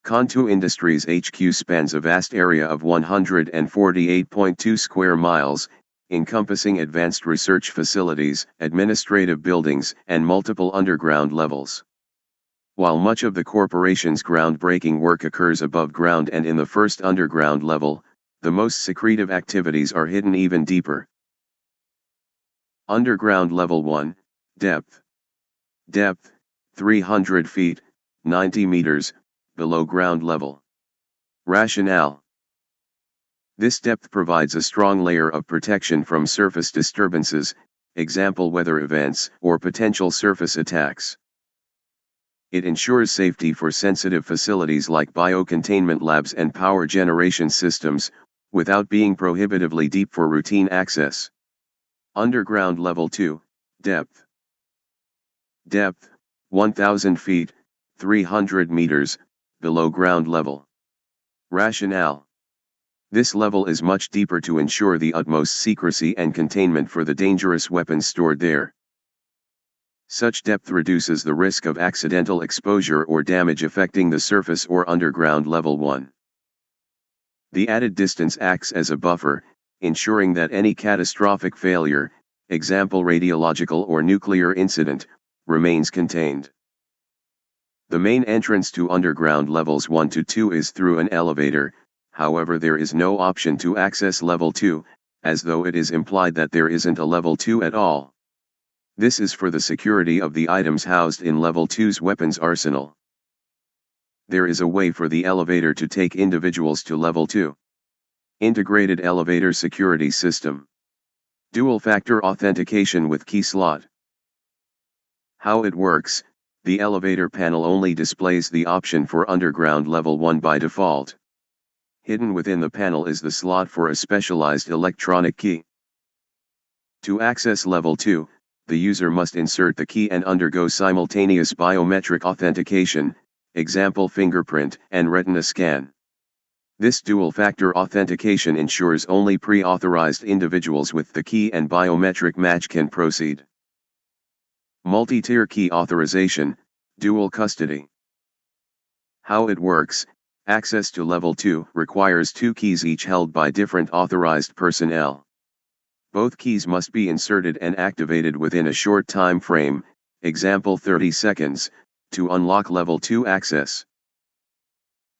Kontoo Industries HQ spans a vast area of 148.2 square miles, encompassing advanced research facilities, administrative buildings, and multiple underground levels. While much of the corporation's groundbreaking work occurs above ground and in the first underground level, the most secretive activities are hidden even deeper. Underground Level 1, Depth. Depth, 300 feet, 90 meters, below ground level. Rationale. This depth provides a strong layer of protection from surface disturbances, example weather events or potential surface attacks. It ensures safety for sensitive facilities like biocontainment labs and power generation systems, without being prohibitively deep for routine access. Underground Level 2, Depth. Depth, 1,000 feet, 300 meters, below ground level. Rationale. This level is much deeper to ensure the utmost secrecy and containment for the dangerous weapons stored there. Such depth reduces the risk of accidental exposure or damage affecting the surface or underground level 1. The added distance acts as a buffer, ensuring that any catastrophic failure, example radiological or nuclear incident, remains contained. The main entrance to underground levels 1 to 2 is through an elevator, however there is no option to access level 2, as though it is implied that there isn't a level 2 at all. This is for the security of the items housed in level 2's weapons arsenal. There is a way for the elevator to take individuals to level 2. Integrated Elevator Security System. Dual-factor authentication with key slot. How it works: the elevator panel only displays the option for underground level 1 by default. Hidden within the panel is the slot for a specialized electronic key. To access level 2, the user must insert the key and undergo simultaneous biometric authentication, example fingerprint and retina scan. This dual-factor authentication ensures only pre-authorized individuals with the key and biometric match can proceed. Multi-tier key authorization, dual custody. How it works: access to level 2 requires 2 keys each held by different authorized personnel. Both keys must be inserted and activated within a short time frame, example 30 seconds, to unlock level 2 access.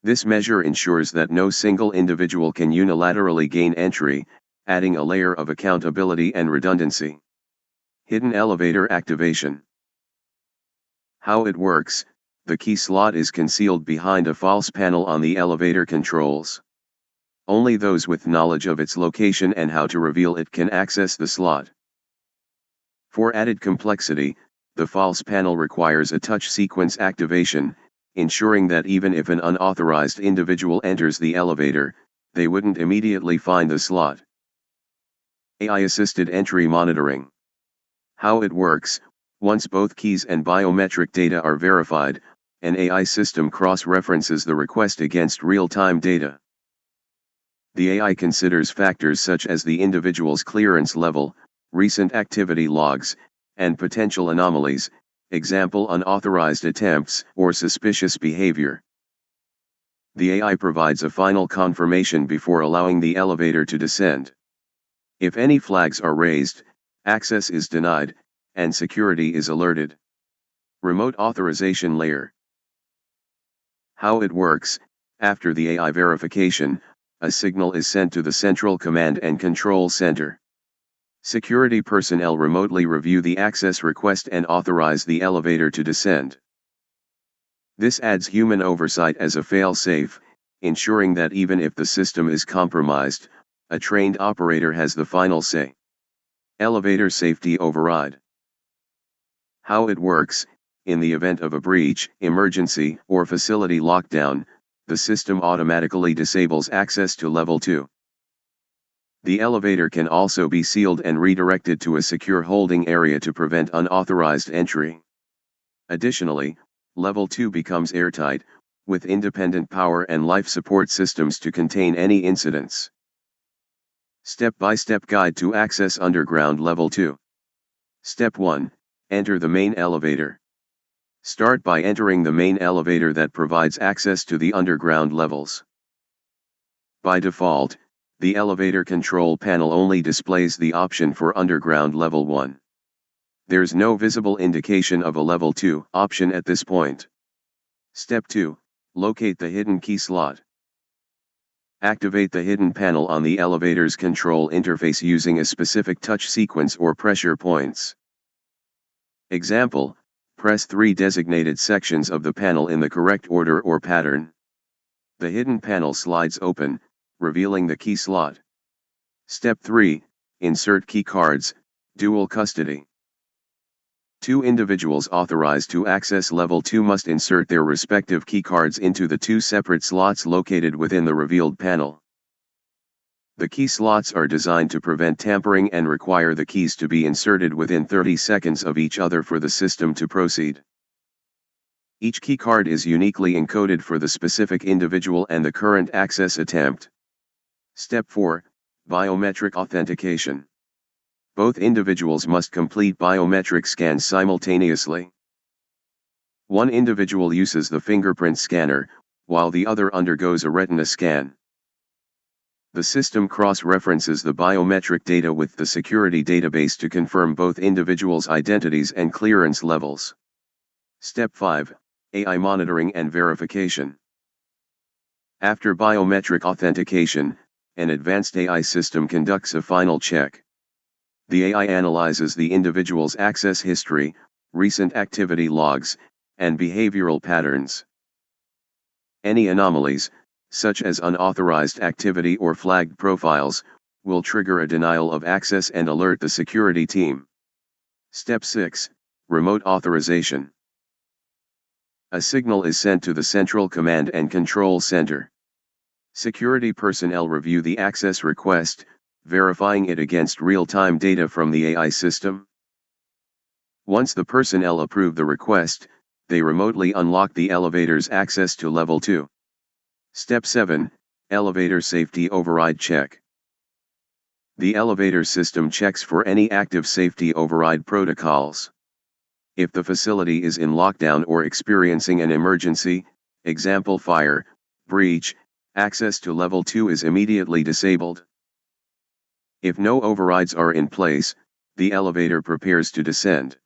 This measure ensures that no single individual can unilaterally gain entry, adding a layer of accountability and redundancy. Hidden elevator activation. How it works: the key slot is concealed behind a false panel on the elevator controls. Only those with knowledge of its location and how to reveal it can access the slot. For added complexity, the false panel requires a touch sequence activation, ensuring that even if an unauthorized individual enters the elevator, they wouldn't immediately find the slot. AI-assisted entry monitoring. How it works: once both keys and biometric data are verified, an AI system cross-references the request against real-time data. The AI considers factors such as the individual's clearance level, recent activity logs, and potential anomalies, example unauthorized attempts or suspicious behavior. The AI provides a final confirmation before allowing the elevator to descend. If any flags are raised, access is denied, and security is alerted. Remote authorization layer. How it works: after the AI verification, a signal is sent to the Central Command and Control Center. Security personnel remotely review the access request and authorize the elevator to descend. This adds human oversight as a fail-safe, ensuring that even if the system is compromised, a trained operator has the final say. Elevator safety override. How it works: in the event of a breach, emergency, or facility lockdown, the system automatically disables access to level 2. The elevator can also be sealed and redirected to a secure holding area to prevent unauthorized entry. Additionally, level 2 becomes airtight, with independent power and life support systems to contain any incidents. Step-by-step guide to access underground level 2. Step 1. Enter the main elevator. Start by entering the main elevator that provides access to the underground levels. By default, the elevator control panel only displays the option for underground level 1. There's no visible indication of a level 2 option at this point. Step 2. Locate the hidden key slot. Activate the hidden panel on the elevator's control interface using a specific touch sequence or pressure points. Example, press 3 designated sections of the panel in the correct order or pattern. The hidden panel slides open, revealing the key slot. Step 3. Insert key cards, dual custody. 2 individuals authorized to access Level 2 must insert their respective keycards into the 2 separate slots located within the revealed panel. The key slots are designed to prevent tampering and require the keys to be inserted within 30 seconds of each other for the system to proceed. Each keycard is uniquely encoded for the specific individual and the current access attempt. Step 4. Biometric authentication. Both individuals must complete biometric scans simultaneously. One individual uses the fingerprint scanner, while the other undergoes a retina scan. The system cross-references the biometric data with the security database to confirm both individuals' identities and clearance levels. Step 5. AI monitoring and verification. After biometric authentication, an advanced AI system conducts a final check. The AI analyzes the individual's access history, recent activity logs, and behavioral patterns. Any anomalies, such as unauthorized activity or flagged profiles, will trigger a denial of access and alert the security team. Step 6. Remote authorization. A signal is sent to the Central Command and Control Center. Security personnel review the access request, verifying it against real-time data from the AI system. Once the personnel approve the request, they remotely unlock the elevator's access to Level 2. Step 7. Elevator Safety Override Check. The elevator system checks for any active safety override protocols. If the facility is in lockdown or experiencing an emergency, example fire, breach, access to Level 2 is immediately disabled. If no overrides are in place, the elevator prepares to descend.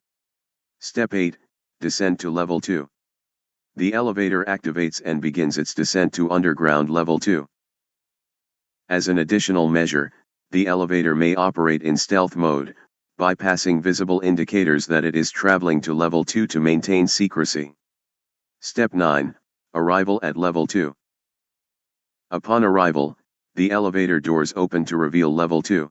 Step 8. Descend to Level 2. The elevator activates and begins its descent to underground Level 2. As an additional measure, the elevator may operate in stealth mode, bypassing visible indicators that it is traveling to Level 2 to maintain secrecy. Step 9. Arrival at Level 2. Upon arrival, the elevator doors open to reveal Level 2.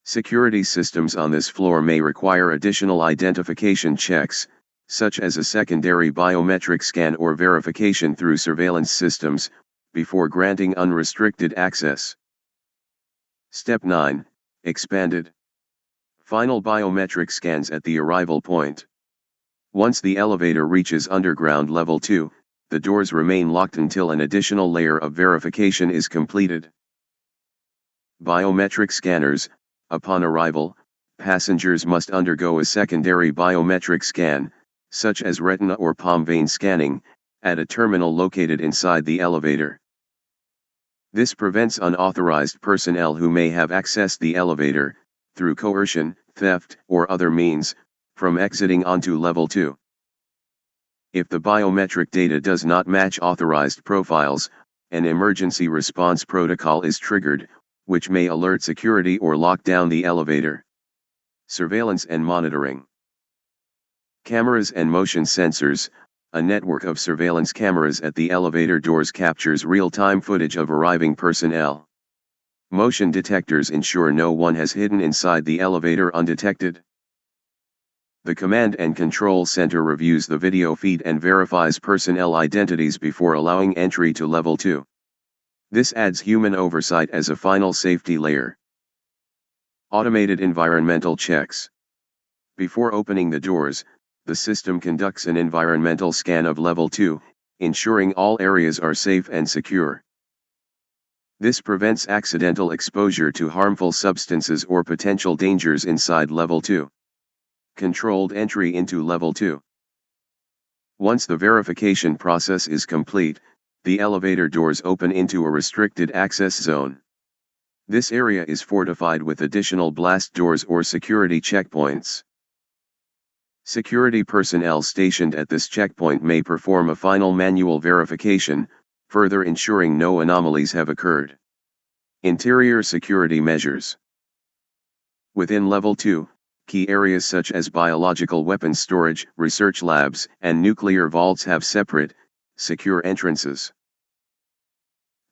Security systems on this floor may require additional identification checks, such as a secondary biometric scan or verification through surveillance systems, before granting unrestricted access. Step 9. Expanded. Final biometric scans at the arrival point. Once the elevator reaches underground Level 2, the doors remain locked until an additional layer of verification is completed. Biometric scanners. Upon arrival, passengers must undergo a secondary biometric scan, such as retina or palm vein scanning, at a terminal located inside the elevator. This prevents unauthorized personnel who may have accessed the elevator, through coercion, theft, or other means, from exiting onto Level 2. If the biometric data does not match authorized profiles, an emergency response protocol is triggered, which may alert security or lock down the elevator. Surveillance and monitoring. Cameras and motion sensors. A network of surveillance cameras at the elevator doors captures real-time footage of arriving personnel. Motion detectors ensure no one has hidden inside the elevator undetected. The Command and Control Center reviews the video feed and verifies personnel identities before allowing entry to Level 2. This adds human oversight as a final safety layer. Automated environmental checks. Before opening the doors, the system conducts an environmental scan of Level 2, ensuring all areas are safe and secure. This prevents accidental exposure to harmful substances or potential dangers inside Level 2. Controlled entry into Level 2. Once the verification process is complete, the elevator doors open into a restricted access zone. This area is fortified with additional blast doors or security checkpoints. Security personnel stationed at this checkpoint may perform a final manual verification, further ensuring no anomalies have occurred. Interior security measures. Within Level 2, key areas such as biological weapons storage, research labs, and nuclear vaults have separate, secure entrances.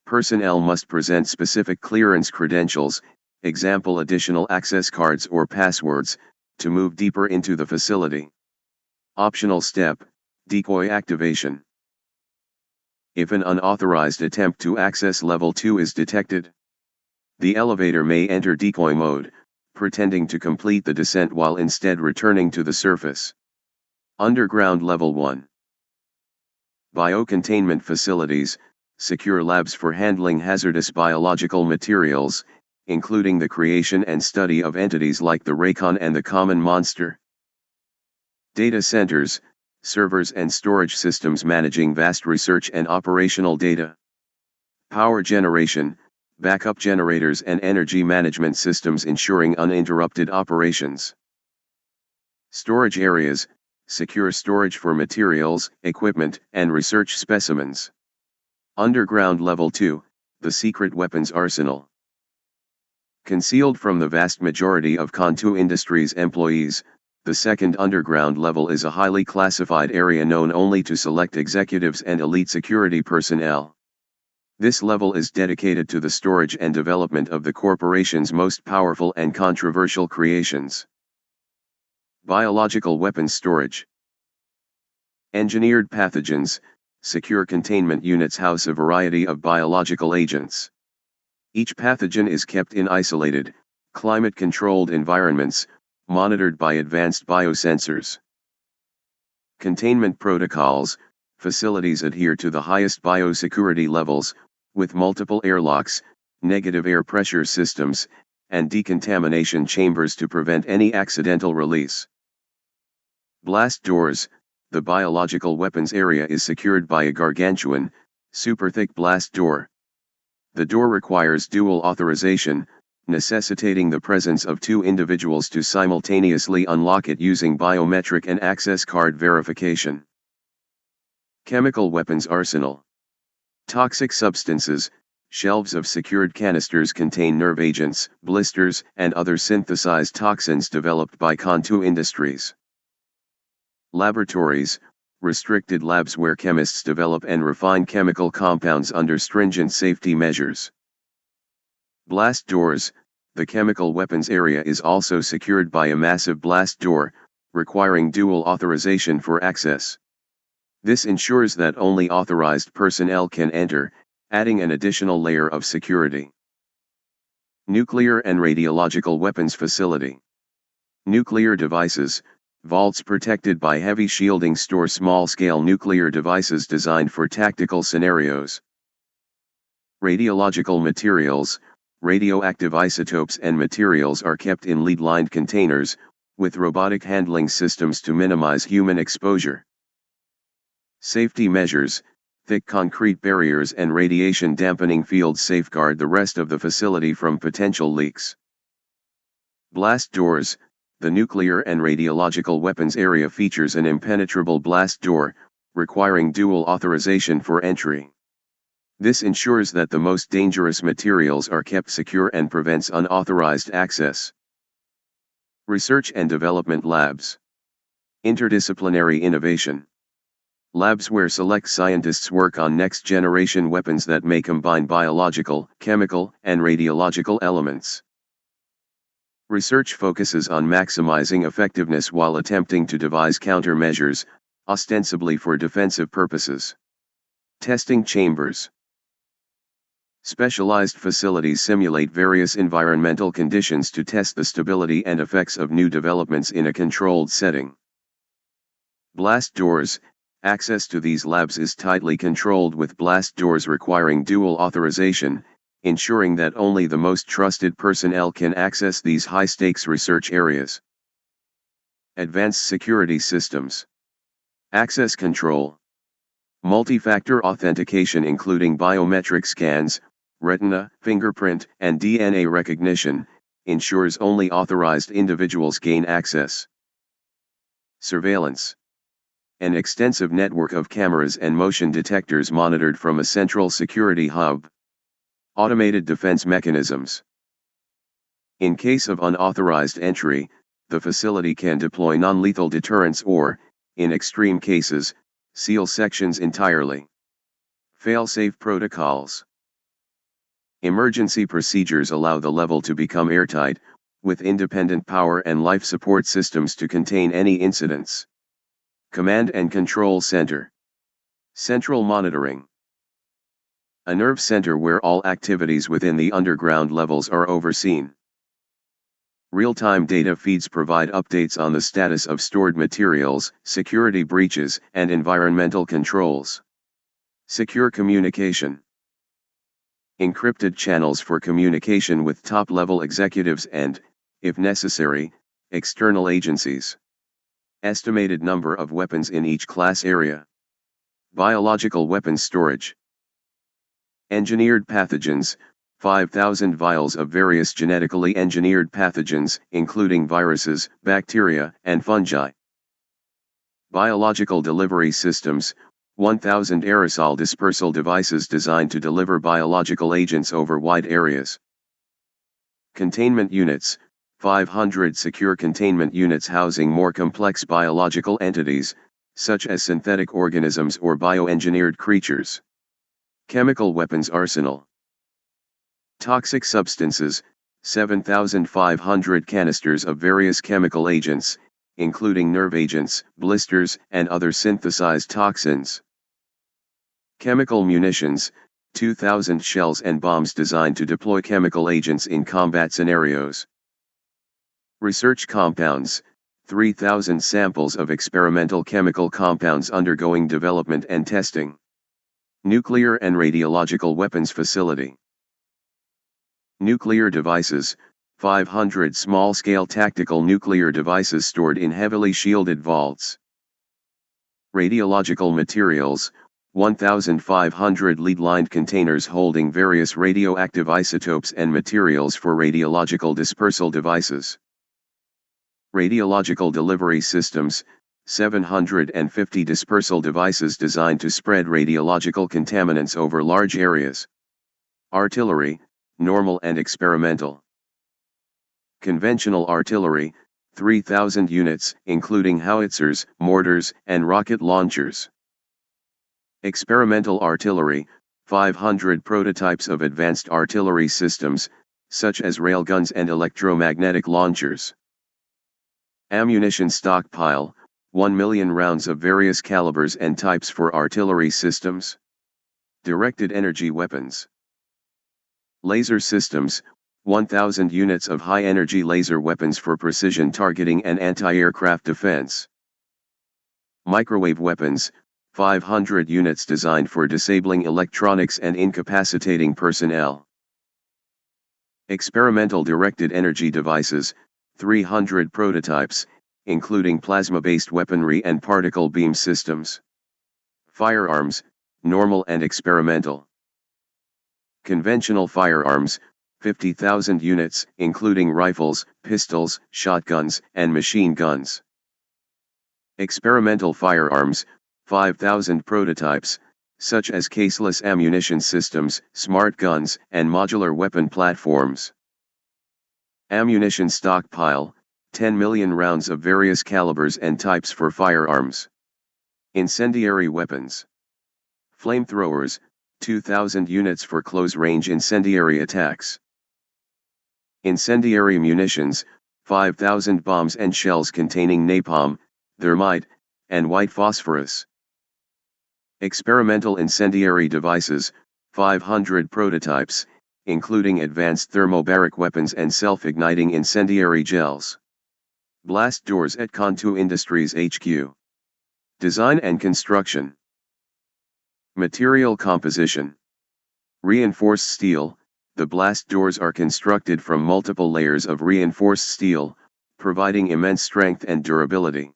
Personnel must present specific clearance credentials, example additional access cards or passwords, to move deeper into the facility. Optional step, decoy activation. If an unauthorized attempt to access Level 2 is detected, the elevator may enter decoy mode, pretending to complete the descent while instead returning to the surface. Underground Level 1. Biocontainment facilities, secure labs for handling hazardous biological materials, including the creation and study of entities like the Raycon and the common monster. Data centers, servers and storage systems managing vast research and operational data. Power generation, backup generators and energy management systems ensuring uninterrupted operations. Storage areas, secure storage for materials, equipment, and research specimens. Underground Level 2, the secret weapons arsenal. Concealed from the vast majority of Kontoo Industries employees, the second underground level is a highly classified area known only to select executives and elite security personnel. This level is dedicated to the storage and development of the corporation's most powerful and controversial creations. Biological weapons storage. Engineered pathogens, secure containment units house a variety of biological agents. Each pathogen is kept in isolated, climate-controlled environments, monitored by advanced biosensors. Containment protocols, facilities adhere to the highest biosecurity levels, with multiple airlocks, negative air pressure systems, and decontamination chambers to prevent any accidental release. Blast doors. The biological weapons area is secured by a gargantuan, super-thick blast door. The door requires dual authorization, necessitating the presence of two individuals to simultaneously unlock it using biometric and access card verification. Chemical weapons arsenal. Toxic substances, shelves of secured canisters contain nerve agents, blisters, and other synthesized toxins developed by Kontoo Industries. Laboratories, restricted labs where chemists develop and refine chemical compounds under stringent safety measures. Blast doors. The chemical weapons area is also secured by a massive blast door, requiring dual authorization for access. This ensures that only authorized personnel can enter, adding an additional layer of security. Nuclear and radiological weapons facility. Nuclear devices. Vaults protected by heavy shielding store small-scale nuclear devices designed for tactical scenarios. Radiological materials. Radioactive isotopes and materials are kept in lead-lined containers, with robotic handling systems to minimize human exposure. Safety measures. Thick concrete barriers and radiation dampening fields safeguard the rest of the facility from potential leaks. Blast doors. The nuclear and radiological weapons area features an impenetrable blast door, requiring dual authorization for entry. This ensures that the most dangerous materials are kept secure and prevents unauthorized access. Research and development labs. Interdisciplinary innovation. Labs where select scientists work on next-generation weapons that may combine biological, chemical, and radiological elements. Research focuses on maximizing effectiveness while attempting to devise countermeasures, ostensibly for defensive purposes. Testing chambers. Specialized facilities simulate various environmental conditions to test the stability and effects of new developments in a controlled setting. Blast doors. Access to these labs is tightly controlled with blast doors requiring dual authorization, ensuring that only the most trusted personnel can access these high-stakes research areas. Advanced security systems. Access control. Multi-factor authentication including biometric scans, retina, fingerprint, and DNA recognition, ensures only authorized individuals gain access. Surveillance. An extensive network of cameras and motion detectors monitored from a central security hub. Automated defense mechanisms. In case of unauthorized entry, the facility can deploy non-lethal deterrents or, in extreme cases, seal sections entirely. Fail-safe protocols. Emergency procedures allow the level to become airtight, with independent power and life support systems to contain any incidents. Command and Control Center. Central monitoring. A nerve center where all activities within the underground levels are overseen. Real-time data feeds provide updates on the status of stored materials, security breaches, and environmental controls. Secure communication. Encrypted channels for communication with top-level executives and, if necessary, external agencies. Estimated number of weapons in each class area. Biological weapons storage. Engineered pathogens, 5,000 vials of various genetically engineered pathogens, including viruses, bacteria, and fungi. Biological delivery systems, 1,000 aerosol dispersal devices designed to deliver biological agents over wide areas. Containment units, 500 secure containment units housing more complex biological entities, such as synthetic organisms or bioengineered creatures. Chemical weapons arsenal. Toxic substances, 7,500 canisters of various chemical agents, including nerve agents, blisters, and other synthesized toxins. Chemical munitions, 2,000 shells and bombs designed to deploy chemical agents in combat scenarios. Research compounds, 3,000 samples of experimental chemical compounds undergoing development and testing. Nuclear and radiological weapons facility. Nuclear devices, 500 small-scale tactical nuclear devices stored in heavily shielded vaults. Radiological materials, 1,500 lead-lined containers holding various radioactive isotopes and materials for radiological dispersal devices. Radiological delivery systems, 750 dispersal devices designed to spread radiological contaminants over large areas. Artillery, normal and experimental. Conventional artillery, 3,000 units, including howitzers, mortars, and rocket launchers. Experimental artillery, 500 prototypes of advanced artillery systems, such as railguns and electromagnetic launchers. Ammunition stockpile, 1 million rounds of various calibers and types for artillery systems. Directed energy weapons. Laser systems, 1,000 units of high-energy laser weapons for precision targeting and anti-aircraft defense. Microwave weapons, 500 units designed for disabling electronics and incapacitating personnel. Experimental directed energy devices, 300 prototypes, including plasma-based weaponry and particle beam systems. Firearms, normal and experimental. Conventional firearms, 50,000 units, including rifles, pistols, shotguns, and machine guns. Experimental firearms, 5,000 prototypes, such as caseless ammunition systems, smart guns, and modular weapon platforms. Ammunition stockpile, 10 million rounds of various calibers and types for firearms. Incendiary weapons. Flamethrowers, 2,000 units for close-range incendiary attacks. Incendiary munitions, 5,000 bombs and shells containing napalm, thermite, and white phosphorus. Experimental incendiary devices, 500 prototypes, including advanced thermobaric weapons and self-igniting incendiary gels. Blast doors at Kontoo Industries HQ. Design and construction. Material composition. Reinforced steel, the blast doors are constructed from multiple layers of reinforced steel, providing immense strength and durability.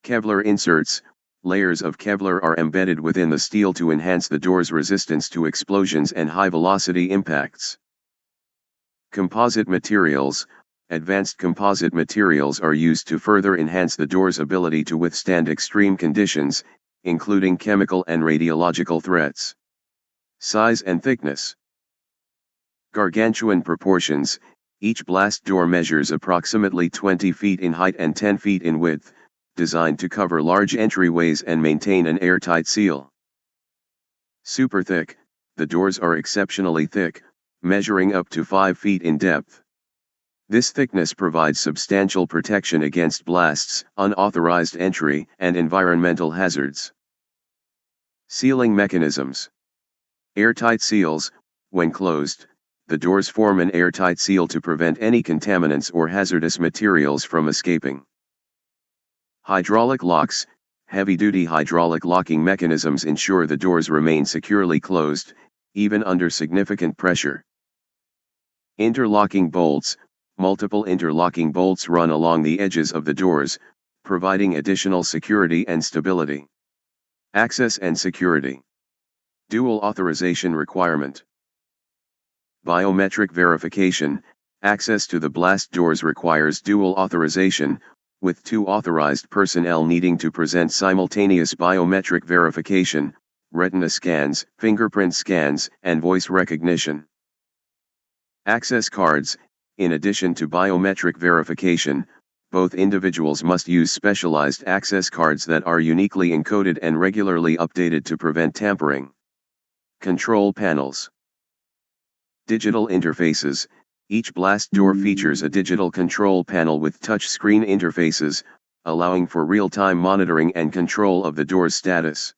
Kevlar inserts. Layers of Kevlar are embedded within the steel to enhance the door's resistance to explosions and high-velocity impacts. Composite materials. Advanced composite materials are used to further enhance the door's ability to withstand extreme conditions, including chemical and radiological threats. Size and thickness. Gargantuan proportions. Each blast door measures approximately 20 feet in height and 10 feet in width, designed to cover large entryways and maintain an airtight seal. Super thick. The doors are exceptionally thick, measuring up to 5 feet in depth. This thickness provides substantial protection against blasts, unauthorized entry, and environmental hazards. Sealing mechanisms. Airtight seals. When closed, the doors form an airtight seal to prevent any contaminants or hazardous materials from escaping. Hydraulic locks. Heavy-duty hydraulic locking mechanisms ensure the doors remain securely closed, even under significant pressure. Interlocking bolts. Multiple interlocking bolts run along the edges of the doors, providing additional security and stability. Access and security. Dual authorization requirement. Biometric verification. Access to the blast doors requires dual authorization, with 2 authorized personnel needing to present simultaneous biometric verification, retina scans, fingerprint scans, and voice recognition. Access cards. In addition to biometric verification, both individuals must use specialized access cards that are uniquely encoded and regularly updated to prevent tampering. Control panels. Digital interfaces. Each blast door features a digital control panel with touchscreen interfaces, allowing for real-time monitoring and control of the door's status.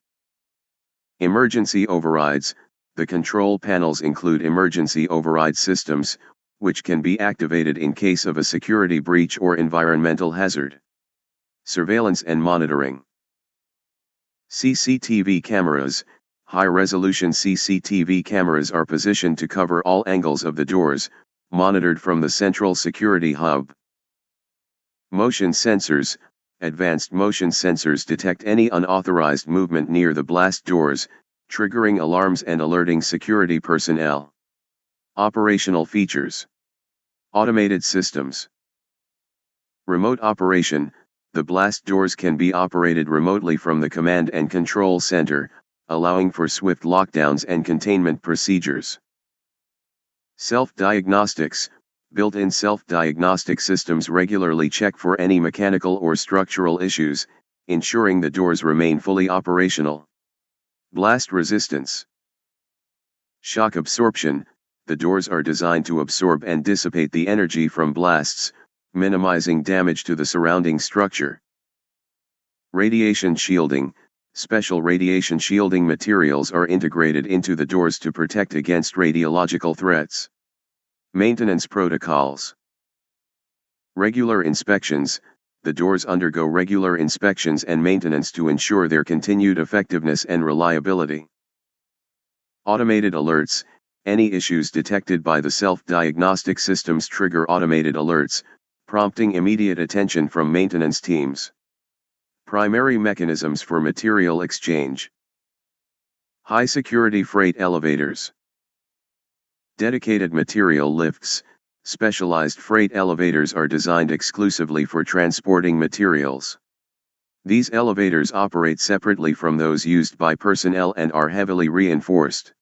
Emergency overrides. The control panels include emergency override systems, which can be activated in case of a security breach or environmental hazard. Surveillance and monitoring. CCTV cameras. High-resolution CCTV cameras are positioned to cover all angles of the doors, monitored from the central security hub. Motion sensors. Advanced motion sensors detect any unauthorized movement near the blast doors, triggering alarms and alerting security personnel. Operational features. Automated systems. Remote operation. The blast doors can be operated remotely from the command and control center, allowing for swift lockdowns and containment procedures. Self-diagnostics. Built-in self-diagnostic systems regularly check for any mechanical or structural issues, ensuring the doors remain fully operational. Blast resistance. Shock absorption. The doors are designed to absorb and dissipate the energy from blasts, minimizing damage to the surrounding structure. Radiation shielding. Special radiation shielding materials are integrated into the doors to protect against radiological threats. Maintenance protocols. Regular inspections. The doors undergo regular inspections and maintenance to ensure their continued effectiveness and reliability. Automated alerts. Any issues detected by the self-diagnostic systems trigger automated alerts, prompting immediate attention from maintenance teams. Primary mechanisms for material exchange. High-security freight elevators. Dedicated material lifts. Specialized freight elevators are designed exclusively for transporting materials. These elevators operate separately from those used by personnel and are heavily reinforced.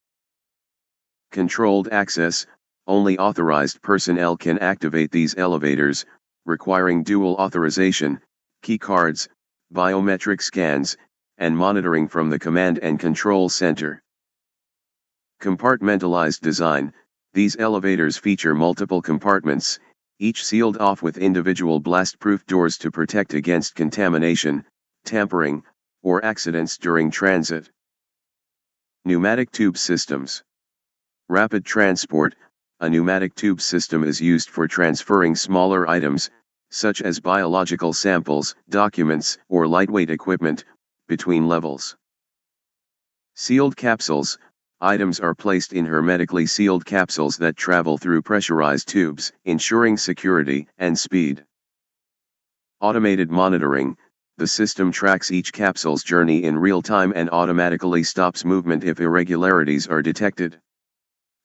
Controlled access. Only authorized personnel can activate these elevators, requiring dual authorization, key cards, biometric scans, and monitoring from the command and control center. Compartmentalized design. These elevators feature multiple compartments, each sealed off with individual blast-proof doors to protect against contamination, tampering, or accidents during transit. Pneumatic tube systems. Rapid transport. A pneumatic tube system is used for transferring smaller items, such as biological samples, documents, or lightweight equipment, between levels. Sealed capsules. Items are placed in hermetically sealed capsules that travel through pressurized tubes, ensuring security and speed. Automated monitoring. The system tracks each capsule's journey in real time and automatically stops movement if irregularities are detected.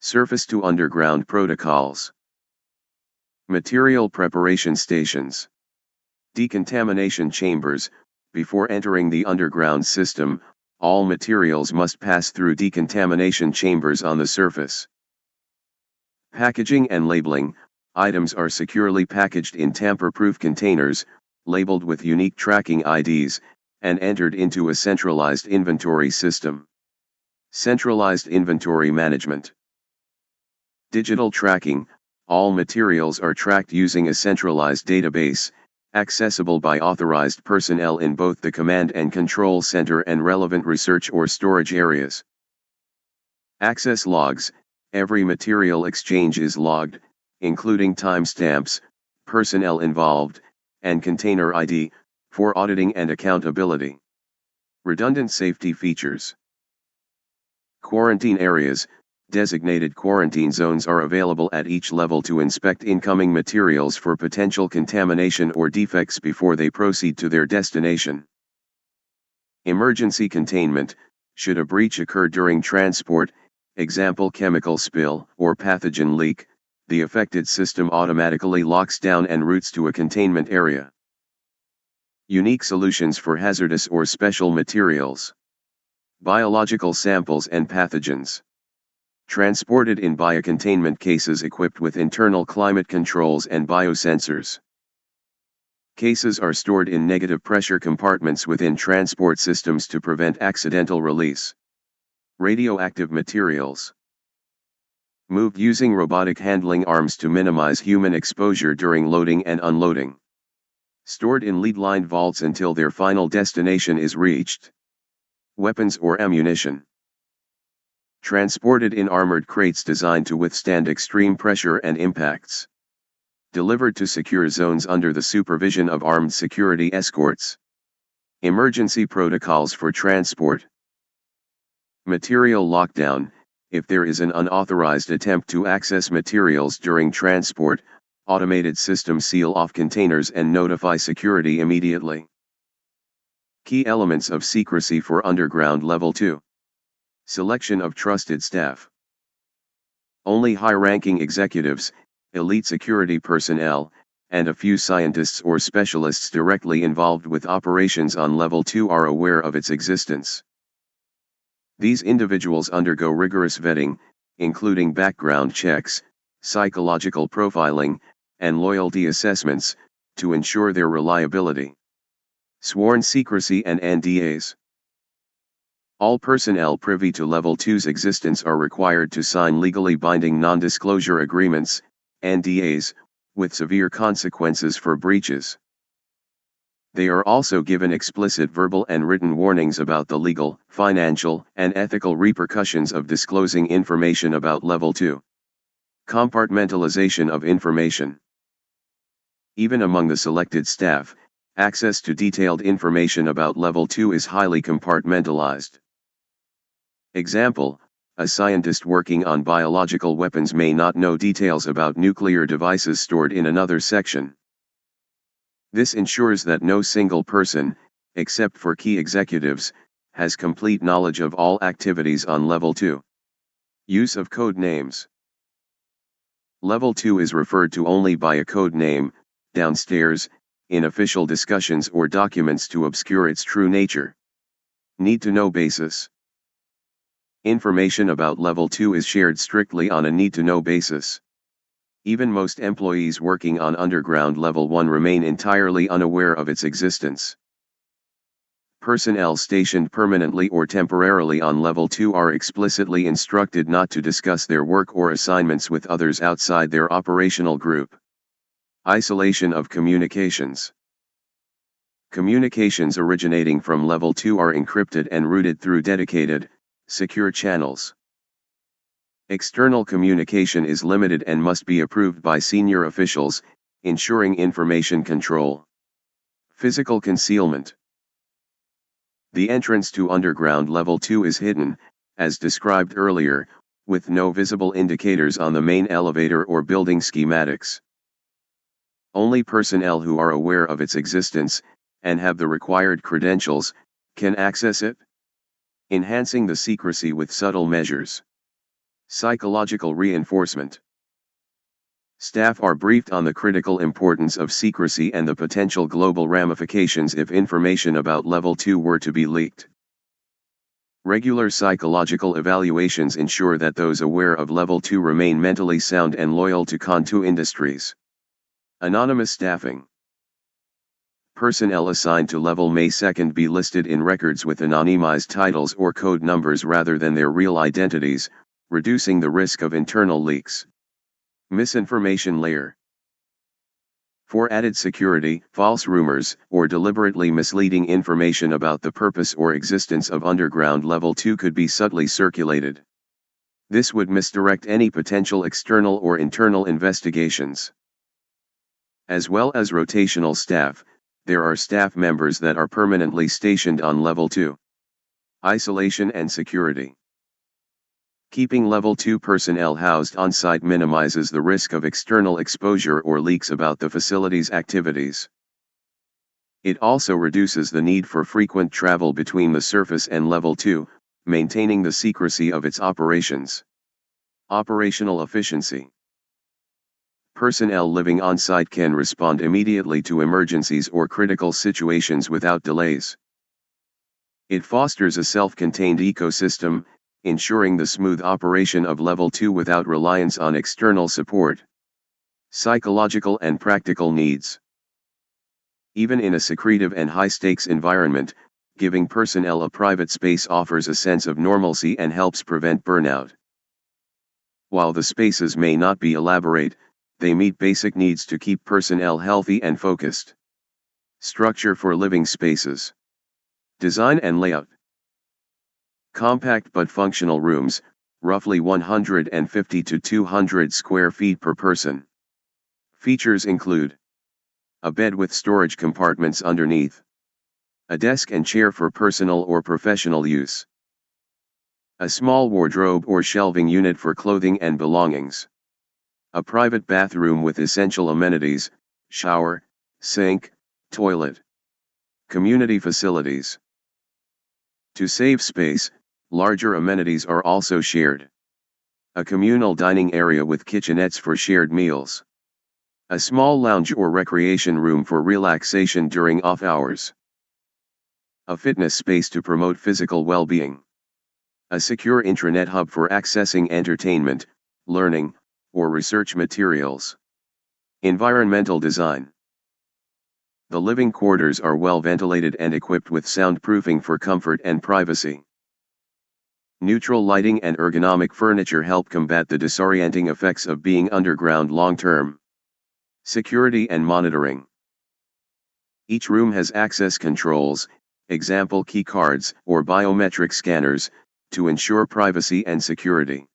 Surface to underground protocols. Material preparation stations. Decontamination chambers. Before entering the underground system, all materials must pass through decontamination chambers on the surface. Packaging and labeling. Items are securely packaged in tamper-proof containers, labeled with unique tracking IDs, and entered into a centralized inventory system. Centralized inventory management. Digital tracking. All materials are tracked using a centralized database, accessible by authorized personnel in both the command and control center and relevant research or storage areas. Access logs. Every material exchange is logged, including timestamps, personnel involved, and container ID, for auditing and accountability. Redundant safety features. Quarantine areas. Designated quarantine zones are available at each level to inspect incoming materials for potential contamination or defects before they proceed to their destination. Emergency containment. Should a breach occur during transport, example chemical spill or pathogen leak, the affected system automatically locks down and routes to a containment area. Unique solutions for hazardous or special materials. Biological samples and pathogens. Transported in biocontainment cases equipped with internal climate controls and biosensors. Cases are stored in negative pressure compartments within transport systems to prevent accidental release. Radioactive materials. Moved using robotic handling arms to minimize human exposure during loading and unloading. Stored in lead-lined vaults until their final destination is reached. Weapons or ammunition. Transported in armored crates designed to withstand extreme pressure and impacts. Delivered to secure zones under the supervision of armed security escorts. Emergency protocols for transport. Material lockdown. If there is an unauthorized attempt to access materials during transport, automated systems seal off containers and notify security immediately. Key elements of secrecy for Underground Level 2. Selection of trusted staff. Only high-ranking executives, elite security personnel, and a few scientists or specialists directly involved with operations on Level 2 are aware of its existence. These individuals undergo rigorous vetting, including background checks, psychological profiling, and loyalty assessments, to ensure their reliability. Sworn secrecy and NDAs. All personnel privy to Level 2's existence are required to sign legally binding non-disclosure agreements, NDAs, with severe consequences for breaches. They are also given explicit verbal and written warnings about the legal, financial, and ethical repercussions of disclosing information about Level 2. Compartmentalization of information. Even among the selected staff, access to detailed information about Level 2 is highly compartmentalized. Example, a scientist working on biological weapons may not know details about nuclear devices stored in another section. This ensures that no single person, except for key executives, has complete knowledge of all activities on Level 2. Use of code names. Level 2 is referred to only by a code name, downstairs, in official discussions or documents to obscure its true nature. Need-to-know basis. Information about Level 2 is shared strictly on a need-to-know basis. Even most employees working on Underground Level 1 remain entirely unaware of its existence. Personnel stationed permanently or temporarily on Level 2 are explicitly instructed not to discuss their work or assignments with others outside their operational group. Isolation of communications. Communications originating from Level 2 are encrypted and routed through dedicated, secure channels. External communication is limited and must be approved by senior officials, ensuring information control. Physical concealment. The entrance to Underground Level 2 is hidden, as described earlier, with no visible indicators on the main elevator or building schematics. Only personnel who are aware of its existence, and have the required credentials, can access it. Enhancing the secrecy with subtle measures. Psychological reinforcement. Staff are briefed on the critical importance of secrecy and the potential global ramifications if information about Level 2 were to be leaked. Regular psychological evaluations ensure that those aware of Level 2 remain mentally sound and loyal to Kontoo Industries. Anonymous staffing. Personnel assigned to level may second be listed in records with anonymized titles or code numbers rather than their real identities, reducing the risk of internal leaks. Misinformation layer. For added security, false rumors, or deliberately misleading information about the purpose or existence of underground level 2 could be subtly circulated. This would misdirect any potential external or internal investigations. As well as rotational staff, there are staff members that are permanently stationed on level 2. Isolation and security. Keeping level 2 personnel housed on site minimizes the risk of external exposure or leaks about the facility's activities. It also reduces the need for frequent travel between the surface and level 2, maintaining the secrecy of its operations. Operational efficiency. Personnel living on site can respond immediately to emergencies or critical situations without delays. It fosters a self-contained ecosystem, ensuring the smooth operation of Level 2 without reliance on external support. Psychological and practical needs. Even in a secretive and high-stakes environment, giving personnel a private space offers a sense of normalcy and helps prevent burnout. While the spaces may not be elaborate, they meet basic needs to keep personnel healthy and focused. Structure for living spaces. Design and layout. Compact but functional rooms, roughly 150 to 200 square feet per person. Features include a bed with storage compartments underneath, a desk and chair for personal or professional use, a small wardrobe or shelving unit for clothing and belongings, a private bathroom with essential amenities, shower, sink, toilet. Community facilities. To save space, larger amenities are also shared. A communal dining area with kitchenettes for shared meals. A small lounge or recreation room for relaxation during off hours. A fitness space to promote physical well-being. A secure intranet hub for accessing entertainment, learning, or research materials. Environmental design. The living quarters are well ventilated and equipped with soundproofing for comfort and privacy. Neutral lighting and ergonomic furniture help combat the disorienting effects of being underground long-term. Security and monitoring. Each room has access controls, example key cards or biometric scanners, to ensure privacy and security.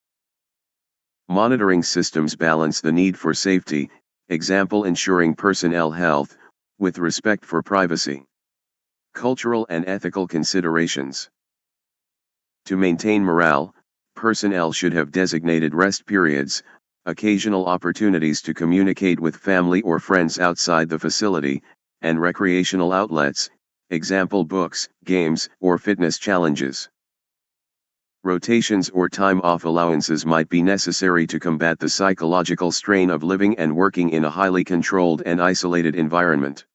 Monitoring systems balance the need for safety, example ensuring personnel health, with respect for privacy. Cultural and ethical considerations. To maintain morale, personnel should have designated rest periods, occasional opportunities to communicate with family or friends outside the facility, and recreational outlets, example books, games, or fitness challenges. Rotations or time-off allowances might be necessary to combat the psychological strain of living and working in a highly controlled and isolated environment.